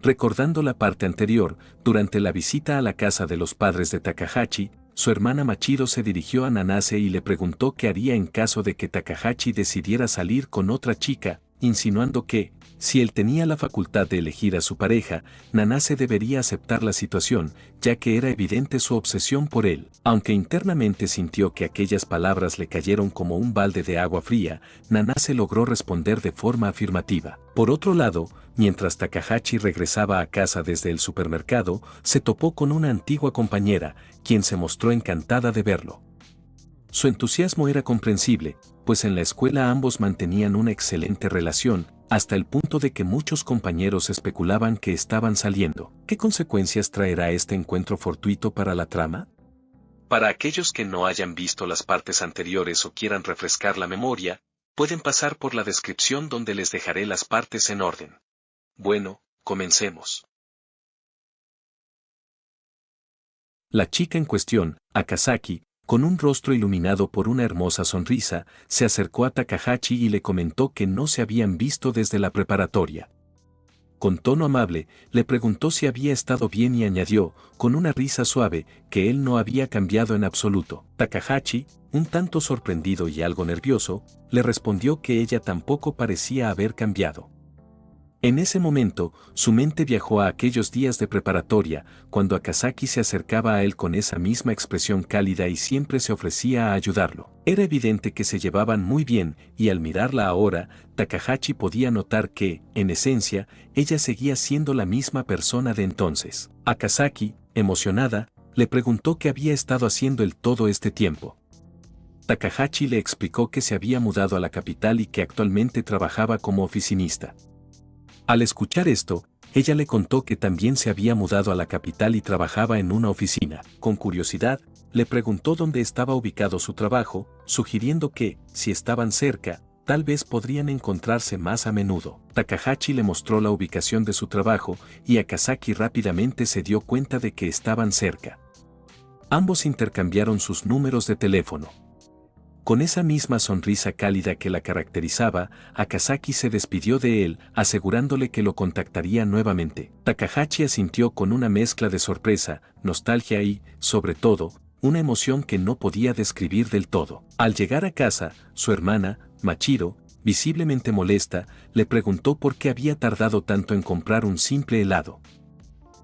Recordando la parte anterior, durante la visita a la casa de los padres de Takahashi, su hermana Machiro se dirigió a Nanase y le preguntó qué haría en caso de que Takahashi decidiera salir con otra chica, insinuando que, si él tenía la facultad de elegir a su pareja, Nanase debería aceptar la situación, ya que era evidente su obsesión por él. Aunque internamente sintió que aquellas palabras le cayeron como un balde de agua fría, Nanase logró responder de forma afirmativa. Por otro lado, mientras Takahashi regresaba a casa desde el supermercado, se topó con una antigua compañera, quien se mostró encantada de verlo. Su entusiasmo era comprensible, pues en la escuela ambos mantenían una excelente relación, hasta el punto de que muchos compañeros especulaban que estaban saliendo. ¿Qué consecuencias traerá este encuentro fortuito para la trama? Para aquellos que no hayan visto las partes anteriores o quieran refrescar la memoria, pueden pasar por la descripción donde les dejaré las partes en orden. Bueno, comencemos. La chica en cuestión, Akasaki, con un rostro iluminado por una hermosa sonrisa, se acercó a Takahashi y le comentó que no se habían visto desde la preparatoria. Con tono amable, le preguntó si había estado bien y añadió, con una risa suave, que él no había cambiado en absoluto. Takahashi, un tanto sorprendido y algo nervioso, le respondió que ella tampoco parecía haber cambiado. En ese momento, su mente viajó a aquellos días de preparatoria, cuando Akasaki se acercaba a él con esa misma expresión cálida y siempre se ofrecía a ayudarlo. Era evidente que se llevaban muy bien, y al mirarla ahora, Takahashi podía notar que, en esencia, ella seguía siendo la misma persona de entonces. Akasaki, emocionada, le preguntó qué había estado haciendo él todo este tiempo. Takahashi le explicó que se había mudado a la capital y que actualmente trabajaba como oficinista. Al escuchar esto, ella le contó que también se había mudado a la capital y trabajaba en una oficina. Con curiosidad, le preguntó dónde estaba ubicado su trabajo, sugiriendo que, si estaban cerca, tal vez podrían encontrarse más a menudo. Takahashi le mostró la ubicación de su trabajo y Akasaki rápidamente se dio cuenta de que estaban cerca. Ambos intercambiaron sus números de teléfono. Con esa misma sonrisa cálida que la caracterizaba, Akasaki se despidió de él, asegurándole que lo contactaría nuevamente. Takahashi asintió con una mezcla de sorpresa, nostalgia y, sobre todo, una emoción que no podía describir del todo. Al llegar a casa, su hermana, Machiro, visiblemente molesta, le preguntó por qué había tardado tanto en comprar un simple helado.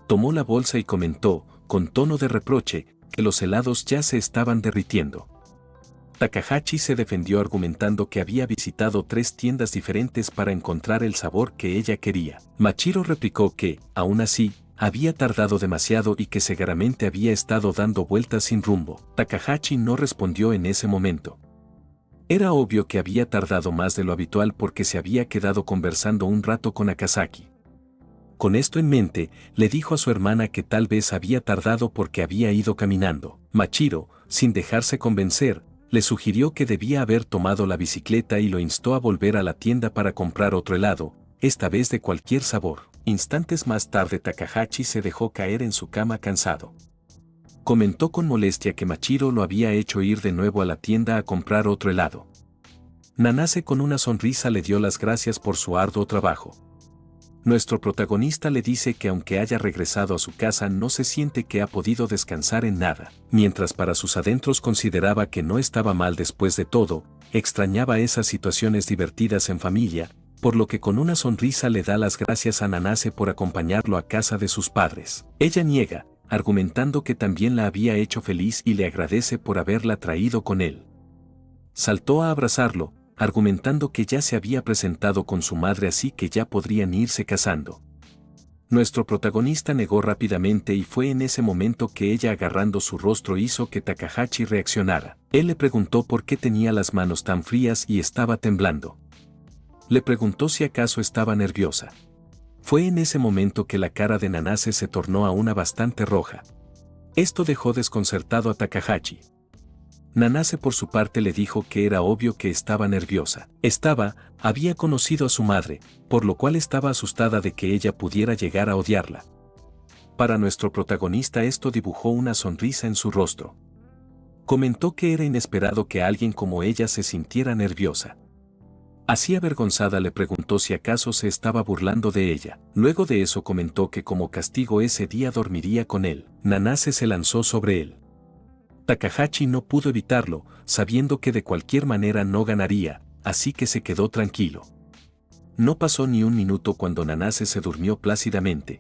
Tomó la bolsa y comentó, con tono de reproche, que los helados ya se estaban derritiendo. Takahashi se defendió argumentando que había visitado 3 tiendas diferentes para encontrar el sabor que ella quería. Machiro replicó que, aún así, había tardado demasiado y que seguramente había estado dando vueltas sin rumbo. Takahashi no respondió en ese momento. Era obvio que había tardado más de lo habitual porque se había quedado conversando un rato con Akasaki. Con esto en mente, le dijo a su hermana que tal vez había tardado porque había ido caminando. Machiro, sin dejarse convencer, le sugirió que debía haber tomado la bicicleta y lo instó a volver a la tienda para comprar otro helado, esta vez de cualquier sabor. Instantes más tarde Takahashi se dejó caer en su cama cansado. Comentó con molestia que Machiro lo había hecho ir de nuevo a la tienda a comprar otro helado. Nanase con una sonrisa le dio las gracias por su arduo trabajo. Nuestro protagonista le dice que aunque haya regresado a su casa no se siente que ha podido descansar en nada. Mientras para sus adentros consideraba que no estaba mal después de todo, extrañaba esas situaciones divertidas en familia, por lo que con una sonrisa le da las gracias a Nanase por acompañarlo a casa de sus padres. Ella niega, argumentando que también la había hecho feliz y le agradece por haberla traído con él. Saltó a abrazarlo, argumentando que ya se había presentado con su madre así que ya podrían irse casando. Nuestro protagonista negó rápidamente y fue en ese momento que ella agarrando su rostro hizo que Takahashi reaccionara. Él le preguntó por qué tenía las manos tan frías y estaba temblando. Le preguntó si acaso estaba nerviosa. Fue en ese momento que la cara de Nanase se tornó a una bastante roja. Esto dejó desconcertado a Takahashi. Nanase por su parte le dijo que era obvio que estaba nerviosa. Había conocido a su madre, por lo cual estaba asustada de que ella pudiera llegar a odiarla. Para nuestro protagonista esto dibujó una sonrisa en su rostro. Comentó que era inesperado que alguien como ella se sintiera nerviosa. Así avergonzada le preguntó si acaso se estaba burlando de ella. Luego de eso comentó que como castigo ese día dormiría con él. Nanase se lanzó sobre él. Takahashi no pudo evitarlo, sabiendo que de cualquier manera no ganaría, así que se quedó tranquilo. No pasó ni un minuto cuando Nanase se durmió plácidamente.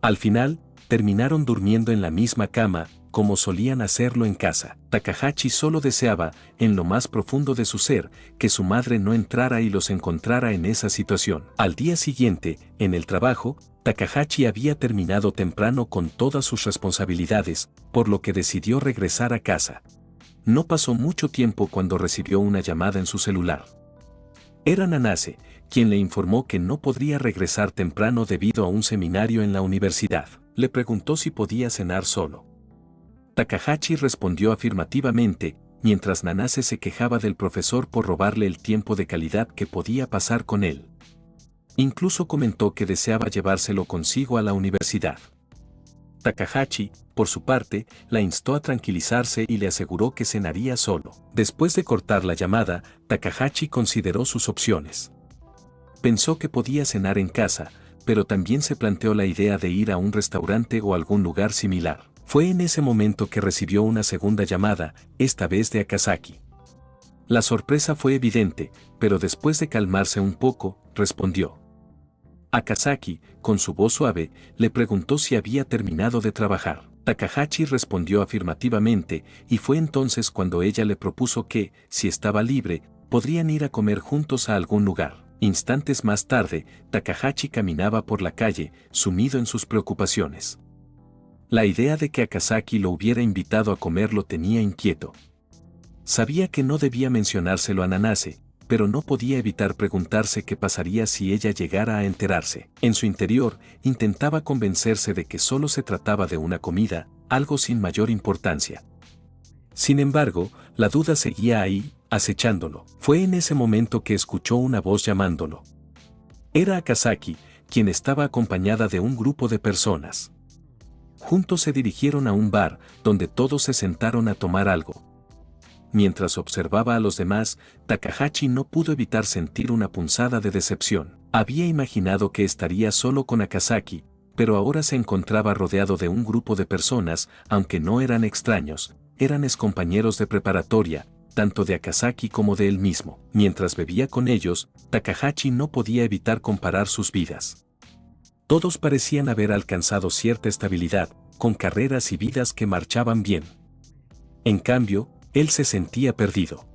Al final, terminaron durmiendo en la misma cama, como solían hacerlo en casa. Takahashi solo deseaba, en lo más profundo de su ser, que su madre no entrara y los encontrara en esa situación. Al día siguiente, en el trabajo, Takahashi había terminado temprano con todas sus responsabilidades, por lo que decidió regresar a casa. No pasó mucho tiempo cuando recibió una llamada en su celular. Era Nanase, quien le informó que no podría regresar temprano debido a un seminario en la universidad. Le preguntó si podía cenar solo. Takahashi respondió afirmativamente, mientras Nanase se quejaba del profesor por robarle el tiempo de calidad que podía pasar con él. Incluso comentó que deseaba llevárselo consigo a la universidad. Takahashi, por su parte, la instó a tranquilizarse y le aseguró que cenaría solo. Después de cortar la llamada, Takahashi consideró sus opciones. Pensó que podía cenar en casa, pero también se planteó la idea de ir a un restaurante o algún lugar similar. Fue en ese momento que recibió una segunda llamada, esta vez de Akasaki. La sorpresa fue evidente, pero después de calmarse un poco, respondió. Akasaki, con su voz suave, le preguntó si había terminado de trabajar. Takahashi respondió afirmativamente, y fue entonces cuando ella le propuso que, si estaba libre, podrían ir a comer juntos a algún lugar. Instantes más tarde, Takahashi caminaba por la calle, sumido en sus preocupaciones. La idea de que Akasaki lo hubiera invitado a comer lo tenía inquieto. Sabía que no debía mencionárselo a Nanase, pero no podía evitar preguntarse qué pasaría si ella llegara a enterarse. En su interior, intentaba convencerse de que solo se trataba de una comida, algo sin mayor importancia. Sin embargo, la duda seguía ahí, acechándolo. Fue en ese momento que escuchó una voz llamándolo. Era Akasaki, quien estaba acompañada de un grupo de personas. Juntos se dirigieron a un bar, donde todos se sentaron a tomar algo. Mientras observaba a los demás, Takahashi no pudo evitar sentir una punzada de decepción. Había imaginado que estaría solo con Akasaki, pero ahora se encontraba rodeado de un grupo de personas, aunque no eran extraños, eran excompañeros de preparatoria, tanto de Akasaki como de él mismo. Mientras bebía con ellos, Takahashi no podía evitar comparar sus vidas. Todos parecían haber alcanzado cierta estabilidad, con carreras y vidas que marchaban bien. En cambio, él se sentía perdido.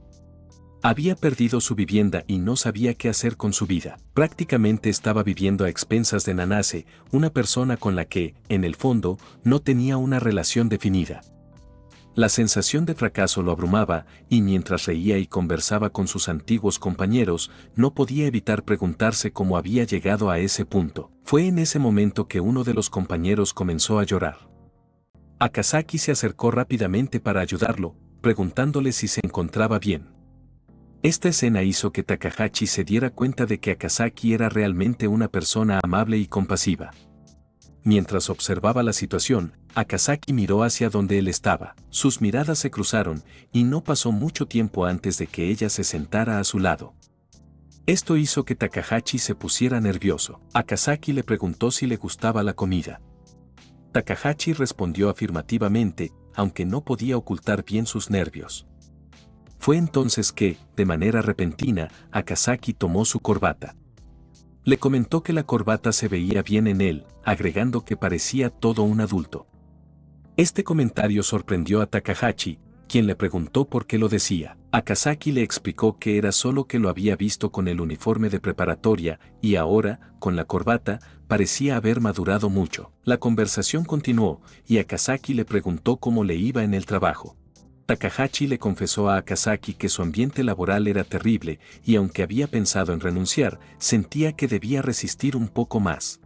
Había perdido su vivienda y no sabía qué hacer con su vida. Prácticamente estaba viviendo a expensas de Nanase, una persona con la que, en el fondo, no tenía una relación definida. La sensación de fracaso lo abrumaba, y mientras reía y conversaba con sus antiguos compañeros, no podía evitar preguntarse cómo había llegado a ese punto. Fue en ese momento que uno de los compañeros comenzó a llorar. Akasaki se acercó rápidamente para ayudarlo, preguntándole si se encontraba bien. Esta escena hizo que Takahashi se diera cuenta de que Akasaki era realmente una persona amable y compasiva. Mientras observaba la situación, Akasaki miró hacia donde él estaba. Sus miradas se cruzaron, y no pasó mucho tiempo antes de que ella se sentara a su lado. Esto hizo que Takahashi se pusiera nervioso. Akasaki le preguntó si le gustaba la comida. Takahashi respondió afirmativamente, aunque no podía ocultar bien sus nervios. Fue entonces que, de manera repentina, Akasaki tomó su corbata. Le comentó que la corbata se veía bien en él, agregando que parecía todo un adulto. Este comentario sorprendió a Takahashi, quien le preguntó por qué lo decía. Akasaki le explicó que era solo que lo había visto con el uniforme de preparatoria, y ahora, con la corbata, parecía haber madurado mucho. La conversación continuó, y Akasaki le preguntó cómo le iba en el trabajo. Takahashi le confesó a Akasaki que su ambiente laboral era terrible, y aunque había pensado en renunciar, sentía que debía resistir un poco más.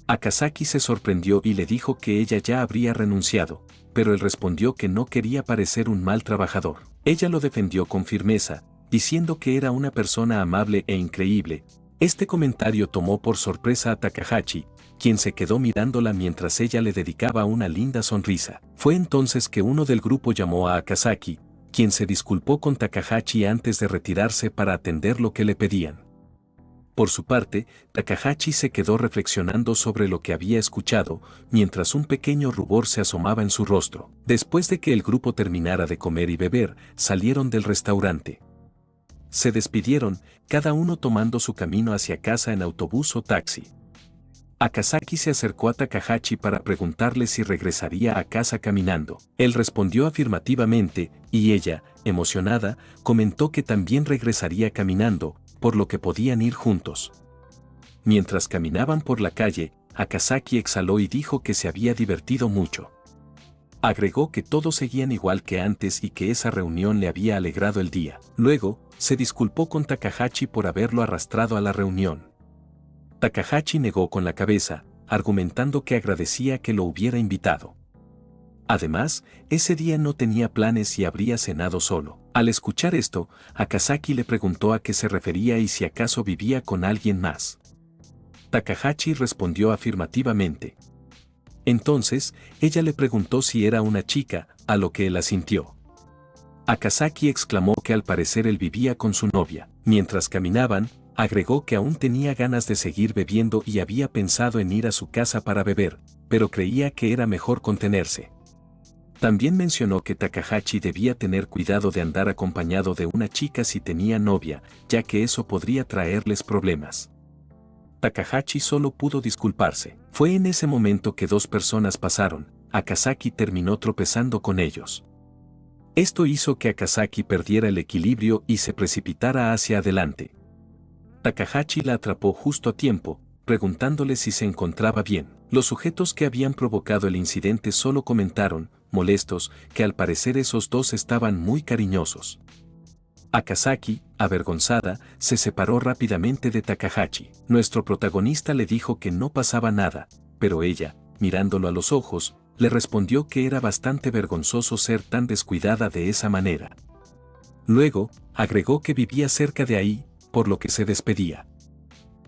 Akasaki se sorprendió y le dijo que ella ya habría renunciado, pero él respondió que no quería parecer un mal trabajador. Ella lo defendió con firmeza, diciendo que era una persona amable e increíble. Este comentario tomó por sorpresa a Takahashi, quien se quedó mirándola mientras ella le dedicaba una linda sonrisa. Fue entonces que uno del grupo llamó a Akasaki, quien se disculpó con Takahashi antes de retirarse para atender lo que le pedían. Por su parte, Takahashi se quedó reflexionando sobre lo que había escuchado, mientras un pequeño rubor se asomaba en su rostro. Después de que el grupo terminara de comer y beber, salieron del restaurante. Se despidieron, cada uno tomando su camino hacia casa en autobús o taxi. Akazaki se acercó a Takahashi para preguntarle si regresaría a casa caminando. Él respondió afirmativamente, y ella, emocionada, comentó que también regresaría caminando, por lo que podían ir juntos. Mientras caminaban por la calle, Akazaki exhaló y dijo que se había divertido mucho. Agregó que todos seguían igual que antes y que esa reunión le había alegrado el día. Luego, se disculpó con Takahashi por haberlo arrastrado a la reunión. Takahashi negó con la cabeza, argumentando que agradecía que lo hubiera invitado. Además, ese día no tenía planes y habría cenado solo. Al escuchar esto, Akazaki le preguntó a qué se refería y si acaso vivía con alguien más. Takahashi respondió afirmativamente. Entonces, ella le preguntó si era una chica, a lo que él asintió. Akazaki exclamó que al parecer él vivía con su novia. Mientras caminaban, agregó que aún tenía ganas de seguir bebiendo y había pensado en ir a su casa para beber, pero creía que era mejor contenerse. También mencionó que Takahashi debía tener cuidado de andar acompañado de una chica si tenía novia, ya que eso podría traerles problemas. Takahashi solo pudo disculparse. Fue en ese momento que dos personas pasaron. Akazaki terminó tropezando con ellos. Esto hizo que Akazaki perdiera el equilibrio y se precipitara hacia adelante. Takahashi la atrapó justo a tiempo, preguntándole si se encontraba bien. Los sujetos que habían provocado el incidente solo comentaron, molestos, que al parecer esos dos estaban muy cariñosos. Akazaki, avergonzada, se separó rápidamente de Takahashi. Nuestro protagonista le dijo que no pasaba nada, pero ella, mirándolo a los ojos, le respondió que era bastante vergonzoso ser tan descuidada de esa manera. Luego, agregó que vivía cerca de ahí, por lo que se despedía.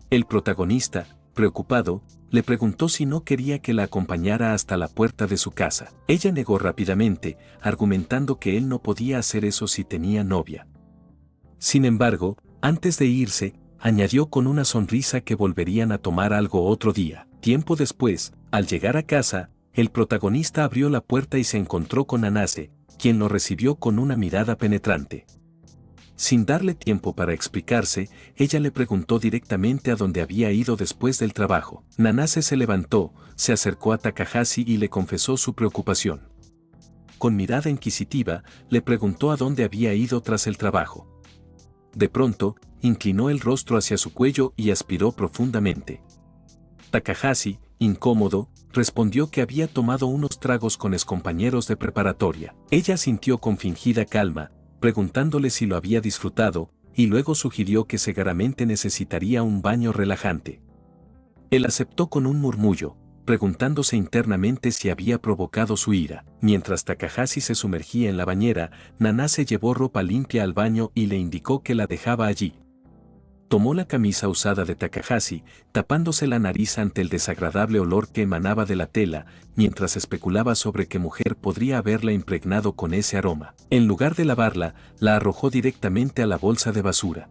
El protagonista, preocupado, le preguntó si no quería que la acompañara hasta la puerta de su casa. Ella negó rápidamente, argumentando que él no podía hacer eso si tenía novia. Sin embargo, antes de irse, añadió con una sonrisa que volverían a tomar algo otro día. Tiempo después, al llegar a casa, el protagonista abrió la puerta y se encontró con Nanase, quien lo recibió con una mirada penetrante. Sin darle tiempo para explicarse, ella le preguntó directamente a dónde había ido después del trabajo. Nanase se levantó, se acercó a Takahashi y le confesó su preocupación. Con mirada inquisitiva, le preguntó a dónde había ido tras el trabajo. De pronto, inclinó el rostro hacia su cuello y aspiró profundamente. Takahashi, incómodo, respondió que había tomado unos tragos con excompañeros de preparatoria. Ella sintió con fingida calma, preguntándole si lo había disfrutado, y luego sugirió que seguramente necesitaría un baño relajante. Él aceptó con un murmullo, preguntándose internamente si había provocado su ira. Mientras Takahashi se sumergía en la bañera, Nanase llevó ropa limpia al baño y le indicó que la dejaba allí. Tomó la camisa usada de Takahashi, tapándose la nariz ante el desagradable olor que emanaba de la tela, mientras especulaba sobre qué mujer podría haberla impregnado con ese aroma. En lugar de lavarla, la arrojó directamente a la bolsa de basura.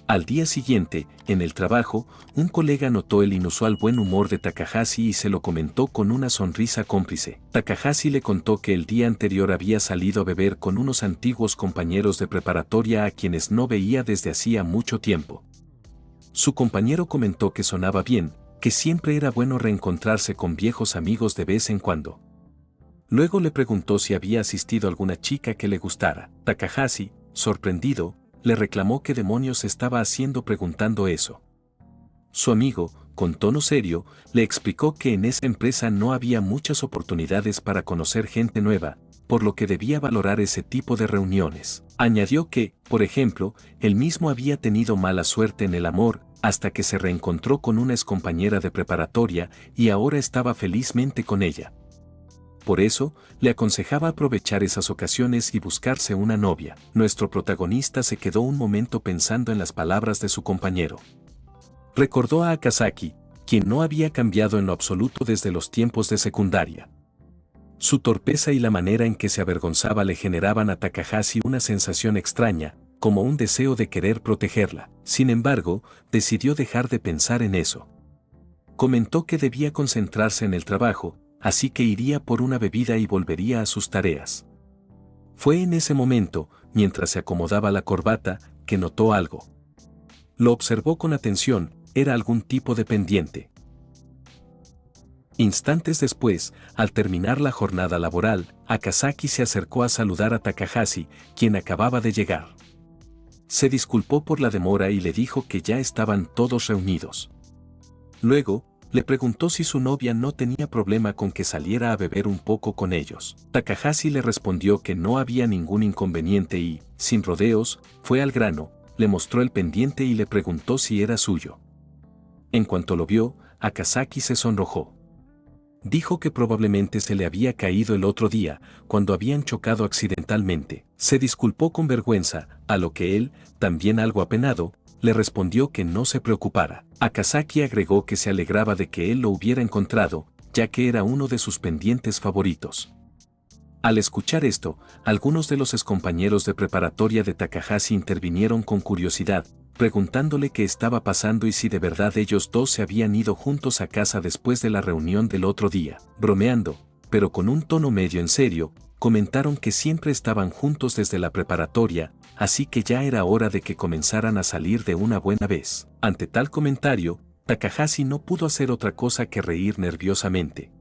Al día siguiente, en el trabajo, un colega notó el inusual buen humor de Takahashi y se lo comentó con una sonrisa cómplice. Takahashi le contó que el día anterior había salido a beber con unos antiguos compañeros de preparatoria a quienes no veía desde hacía mucho tiempo. Su compañero comentó que sonaba bien, que siempre era bueno reencontrarse con viejos amigos de vez en cuando. Luego le preguntó si había asistido a alguna chica que le gustara. Takahashi, sorprendido, le reclamó qué demonios estaba haciendo preguntando eso. Su amigo, con tono serio, le explicó que en esa empresa no había muchas oportunidades para conocer gente nueva, por lo que debía valorar ese tipo de reuniones. Añadió que, por ejemplo, él mismo había tenido mala suerte en el amor, hasta que se reencontró con una excompañera de preparatoria y ahora estaba felizmente con ella. Por eso, le aconsejaba aprovechar esas ocasiones y buscarse una novia. Nuestro protagonista se quedó un momento pensando en las palabras de su compañero. Recordó a Akazaki, quien no había cambiado en lo absoluto desde los tiempos de secundaria. Su torpeza y la manera en que se avergonzaba le generaban a Takahashi una sensación extraña, como un deseo de querer protegerla. Sin embargo, decidió dejar de pensar en eso. Comentó que debía concentrarse en el trabajo, así que iría por una bebida y volvería a sus tareas. Fue en ese momento, mientras se acomodaba la corbata, que notó algo. Lo observó con atención, era algún tipo de pendiente. Instantes después, al terminar la jornada laboral, Akazaki se acercó a saludar a Takahashi, quien acababa de llegar. Se disculpó por la demora y le dijo que ya estaban todos reunidos. Luego, le preguntó si su novia no tenía problema con que saliera a beber un poco con ellos. Takahashi le respondió que no había ningún inconveniente y, sin rodeos, fue al grano, le mostró el pendiente y le preguntó si era suyo. En cuanto lo vio, Akazaki se sonrojó. Dijo que probablemente se le había caído el otro día, cuando habían chocado accidentalmente. Se disculpó con vergüenza, a lo que él, también algo apenado, le respondió que no se preocupara. Akazaki agregó que se alegraba de que él lo hubiera encontrado, ya que era uno de sus pendientes favoritos. Al escuchar esto, algunos de los excompañeros de preparatoria de Takahashi intervinieron con curiosidad, preguntándole qué estaba pasando y si de verdad ellos dos se habían ido juntos a casa después de la reunión del otro día. Bromeando, pero con un tono medio en serio, comentaron que siempre estaban juntos desde la preparatoria, así que ya era hora de que comenzaran a salir de una buena vez. Ante tal comentario, Takahashi no pudo hacer otra cosa que reír nerviosamente.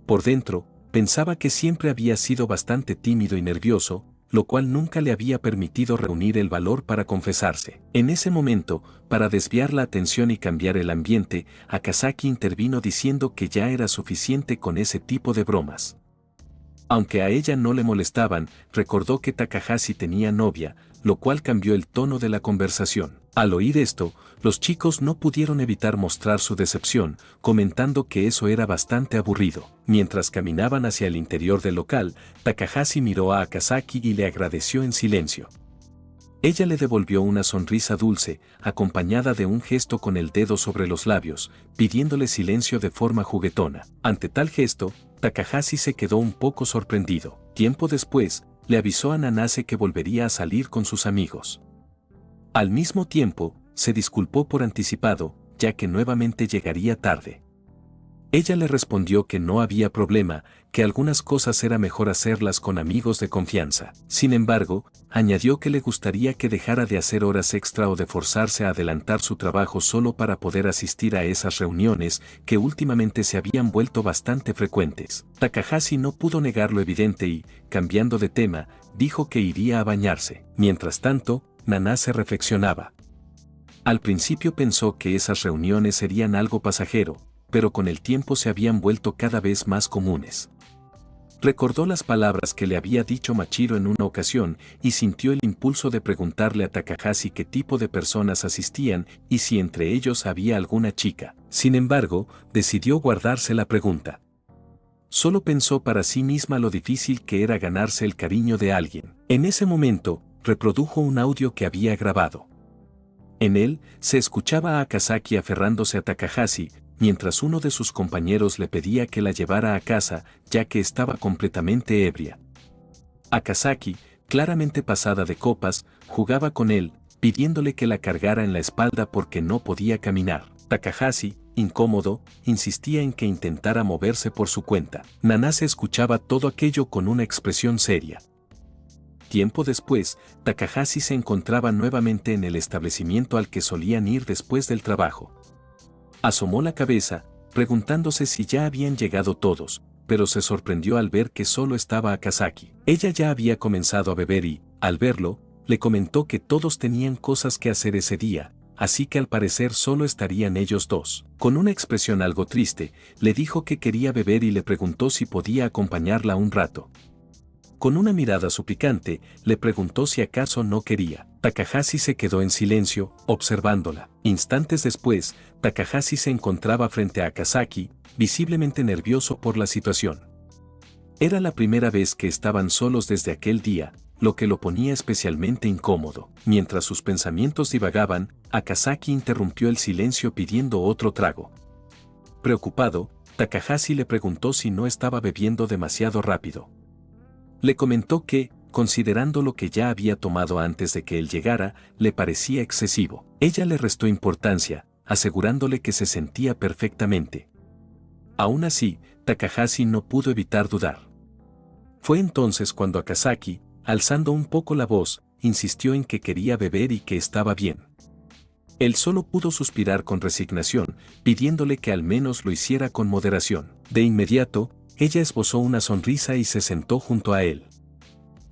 Por dentro, pensaba que siempre había sido bastante tímido y nervioso, lo cual nunca le había permitido reunir el valor para confesarse. En ese momento, para desviar la atención y cambiar el ambiente, Akazaki intervino diciendo que ya era suficiente con ese tipo de bromas. Aunque a ella no le molestaban, recordó que Takahashi tenía novia, lo cual cambió el tono de la conversación. Al oír esto, los chicos no pudieron evitar mostrar su decepción, comentando que eso era bastante aburrido. Mientras caminaban hacia el interior del local, Takahashi miró a Akazaki y le agradeció en silencio. Ella le devolvió una sonrisa dulce, acompañada de un gesto con el dedo sobre los labios, pidiéndole silencio de forma juguetona. Ante tal gesto, Takahashi se quedó un poco sorprendido. Tiempo después, le avisó a Nanase que volvería a salir con sus amigos. Al mismo tiempo, se disculpó por anticipado, ya que nuevamente llegaría tarde. Ella le respondió que no había problema, que algunas cosas era mejor hacerlas con amigos de confianza. Sin embargo, añadió que le gustaría que dejara de hacer horas extra o de forzarse a adelantar su trabajo solo para poder asistir a esas reuniones que últimamente se habían vuelto bastante frecuentes. Takahashi no pudo negar lo evidente y, cambiando de tema, dijo que iría a bañarse. Mientras tanto, Nanase reflexionaba. Al principio pensó que esas reuniones serían algo pasajero, pero con el tiempo se habían vuelto cada vez más comunes. Recordó las palabras que le había dicho Machiro en una ocasión y sintió el impulso de preguntarle a Takahashi qué tipo de personas asistían y si entre ellos había alguna chica. Sin embargo, decidió guardarse la pregunta. Solo pensó para sí misma lo difícil que era ganarse el cariño de alguien. En ese momento, reprodujo un audio que había grabado. En él, se escuchaba a Akazaki aferrándose a Takahashi, mientras uno de sus compañeros le pedía que la llevara a casa, ya que estaba completamente ebria. Akazaki, claramente pasada de copas, jugaba con él, pidiéndole que la cargara en la espalda porque no podía caminar. Takahashi, incómodo, insistía en que intentara moverse por su cuenta. Nanase escuchaba todo aquello con una expresión seria. Tiempo después, Takahashi se encontraba nuevamente en el establecimiento al que solían ir después del trabajo. Asomó la cabeza, preguntándose si ya habían llegado todos, pero se sorprendió al ver que solo estaba Akazaki. Ella ya había comenzado a beber y, al verlo, le comentó que todos tenían cosas que hacer ese día, así que al parecer solo estarían ellos dos. Con una expresión algo triste, le dijo que quería beber y le preguntó si podía acompañarla un rato. Con una mirada suplicante, le preguntó si acaso no quería. Takahashi se quedó en silencio, observándola. Instantes después, Takahashi se encontraba frente a Akazaki, visiblemente nervioso por la situación. Era la primera vez que estaban solos desde aquel día, lo que lo ponía especialmente incómodo. Mientras sus pensamientos divagaban, Akazaki interrumpió el silencio pidiendo otro trago. Preocupado, Takahashi le preguntó si no estaba bebiendo demasiado rápido. Le comentó que, considerando lo que ya había tomado antes de que él llegara, le parecía excesivo. Ella le restó importancia, asegurándole que se sentía perfectamente. Aún así, Takahashi no pudo evitar dudar. Fue entonces cuando Akazaki, alzando un poco la voz, insistió en que quería beber y que estaba bien. Él solo pudo suspirar con resignación, pidiéndole que al menos lo hiciera con moderación. De inmediato, ella esbozó una sonrisa y se sentó junto a él.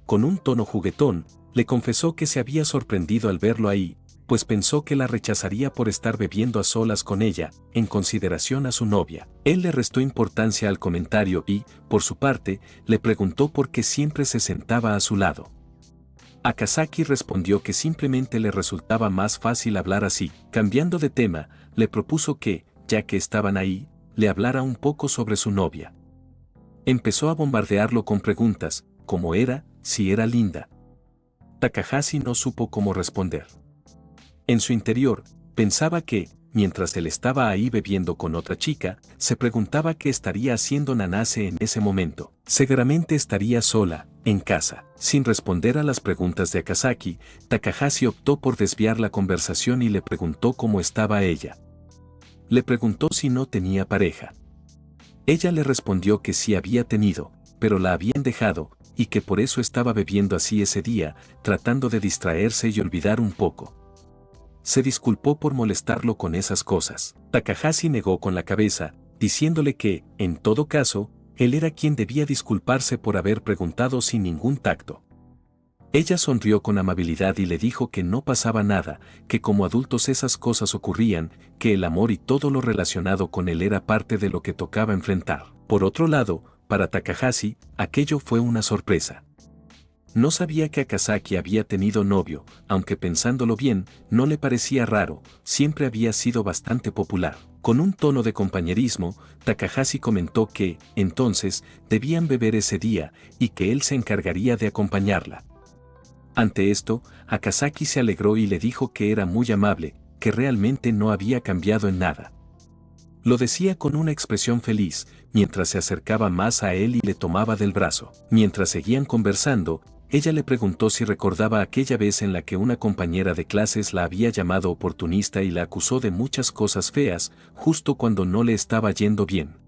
Con un tono juguetón, le confesó que se había sorprendido al verlo ahí, pues pensó que la rechazaría por estar bebiendo a solas con ella, en consideración a su novia. Él le restó importancia al comentario y, por su parte, le preguntó por qué siempre se sentaba a su lado. Akazaki respondió que simplemente le resultaba más fácil hablar así. Cambiando de tema, le propuso que, ya que estaban ahí, le hablara un poco sobre su novia. Empezó a bombardearlo con preguntas, cómo era, si era linda. Takahashi no supo cómo responder. En su interior, pensaba que, mientras él estaba ahí bebiendo con otra chica, se preguntaba qué estaría haciendo Nanase en ese momento. Seguramente estaría sola, en casa. Sin responder a las preguntas de Akazaki, Takahashi optó por desviar la conversación y le preguntó cómo estaba ella. Le preguntó si no tenía pareja. Ella le respondió que sí había tenido, pero la habían dejado, y que por eso estaba bebiendo así ese día, tratando de distraerse y olvidar un poco. Se disculpó por molestarlo con esas cosas. Takahashi negó con la cabeza, diciéndole que, en todo caso, él era quien debía disculparse por haber preguntado sin ningún tacto. Ella sonrió con amabilidad y le dijo que no pasaba nada, que como adultos esas cosas ocurrían, que el amor y todo lo relacionado con él era parte de lo que tocaba enfrentar. Por otro lado, para Takahashi, aquello fue una sorpresa. No sabía que Akazaki había tenido novio, aunque pensándolo bien, no le parecía raro, siempre había sido bastante popular. Con un tono de compañerismo, Takahashi comentó que, entonces, debían beber ese día, y que él se encargaría de acompañarla. Ante esto, Akazaki se alegró y le dijo que era muy amable, que realmente no había cambiado en nada. Lo decía con una expresión feliz, mientras se acercaba más a él y le tomaba del brazo. Mientras seguían conversando, ella le preguntó si recordaba aquella vez en la que una compañera de clases la había llamado oportunista y la acusó de muchas cosas feas, justo cuando no le estaba yendo bien.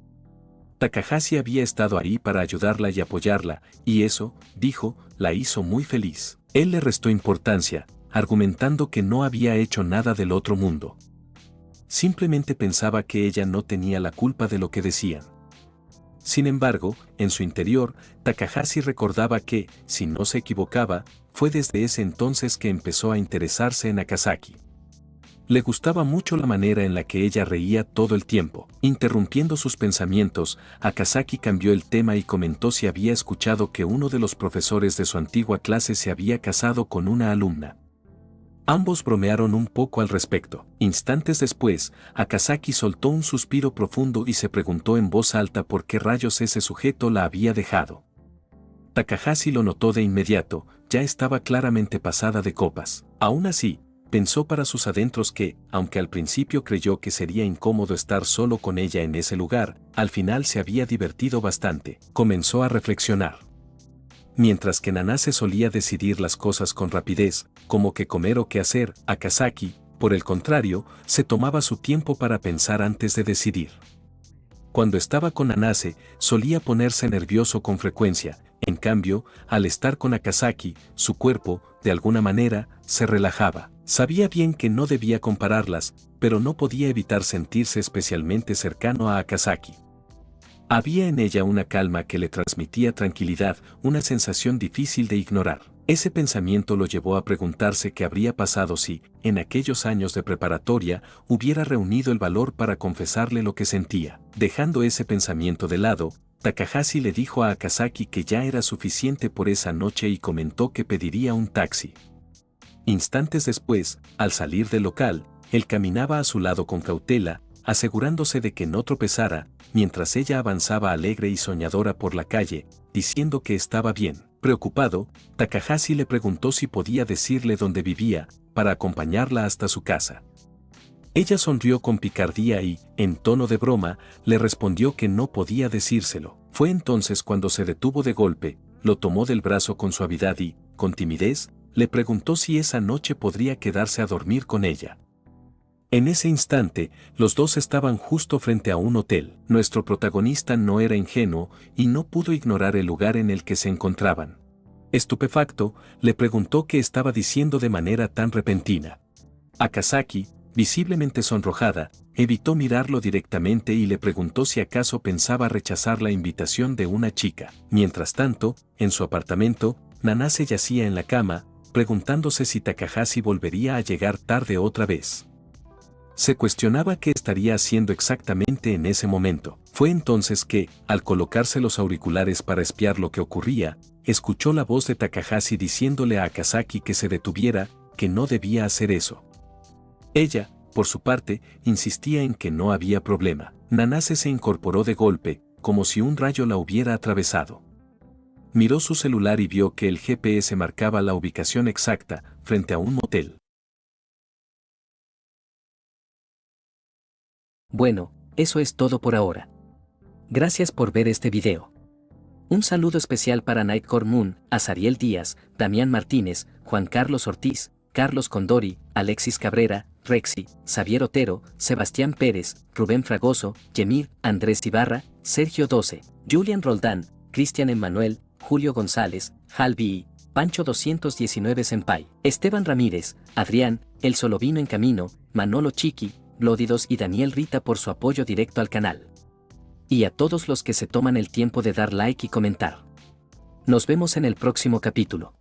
Takahashi había estado ahí para ayudarla y apoyarla, y eso, dijo, la hizo muy feliz. Él le restó importancia, argumentando que no había hecho nada del otro mundo. Simplemente pensaba que ella no tenía la culpa de lo que decían. Sin embargo, en su interior, Takahashi recordaba que, si no se equivocaba, fue desde ese entonces que empezó a interesarse en Akazaki. Le gustaba mucho la manera en la que ella reía todo el tiempo. Interrumpiendo sus pensamientos, Akazaki cambió el tema y comentó si había escuchado que uno de los profesores de su antigua clase se había casado con una alumna. Ambos bromearon un poco al respecto. Instantes después, Akazaki soltó un suspiro profundo y se preguntó en voz alta por qué rayos ese sujeto la había dejado. Takahashi lo notó de inmediato, ya estaba claramente pasada de copas. Aún así, pensó para sus adentros que, aunque al principio creyó que sería incómodo estar solo con ella en ese lugar, al final se había divertido bastante. Comenzó a reflexionar. Mientras que Nanase solía decidir las cosas con rapidez, como qué comer o qué hacer, Akazaki, por el contrario, se tomaba su tiempo para pensar antes de decidir. Cuando estaba con Nanase, solía ponerse nervioso con frecuencia, en cambio, al estar con Akazaki, su cuerpo, de alguna manera, se relajaba. Sabía bien que no debía compararlas, pero no podía evitar sentirse especialmente cercano a Akazaki. Había en ella una calma que le transmitía tranquilidad, una sensación difícil de ignorar. Ese pensamiento lo llevó a preguntarse qué habría pasado si, en aquellos años de preparatoria, hubiera reunido el valor para confesarle lo que sentía. Dejando ese pensamiento de lado, Takahashi le dijo a Akazaki que ya era suficiente por esa noche y comentó que pediría un taxi. Instantes después, al salir del local, él caminaba a su lado con cautela, asegurándose de que no tropezara, mientras ella avanzaba alegre y soñadora por la calle, diciendo que estaba bien. Preocupado, Takahashi le preguntó si podía decirle dónde vivía, para acompañarla hasta su casa. Ella sonrió con picardía y, en tono de broma, le respondió que no podía decírselo. Fue entonces cuando se detuvo de golpe, lo tomó del brazo con suavidad y, con timidez, le preguntó si esa noche podría quedarse a dormir con ella. En ese instante, los dos estaban justo frente a un hotel. Nuestro protagonista no era ingenuo y no pudo ignorar el lugar en el que se encontraban. Estupefacto, le preguntó qué estaba diciendo de manera tan repentina. Akazaki, visiblemente sonrojada, evitó mirarlo directamente y le preguntó si acaso pensaba rechazar la invitación de una chica. Mientras tanto, en su apartamento, Nanase yacía en la cama, preguntándose si Takahashi volvería a llegar tarde otra vez. Se cuestionaba qué estaría haciendo exactamente en ese momento. Fue entonces que, al colocarse los auriculares para espiar lo que ocurría, escuchó la voz de Takahashi diciéndole a Akazaki que se detuviera, que no debía hacer eso. Ella, por su parte, insistía en que no había problema. Nanase se incorporó de golpe, como si un rayo la hubiera atravesado. Miró su celular y vio que el GPS marcaba la ubicación exacta, frente a un motel. Bueno, eso es todo por ahora. Gracias por ver este video. Un saludo especial para Nightcore Moon, Azariel Díaz, Damián Martínez, Juan Carlos Ortiz, Carlos Condori, Alexis Cabrera, Rexy, Xavier Otero, Sebastián Pérez, Rubén Fragoso, Yemir, Andrés Ibarra, Sergio 12, Julian Roldán, Cristian Emmanuel, Julio González, Halvi, Pancho 219 Senpai, Esteban Ramírez, Adrián, El Solovino en Camino, Manolo Chiqui, Glódidos y Daniel Rita por su apoyo directo al canal. Y a todos los que se toman el tiempo de dar like y comentar. Nos vemos en el próximo capítulo.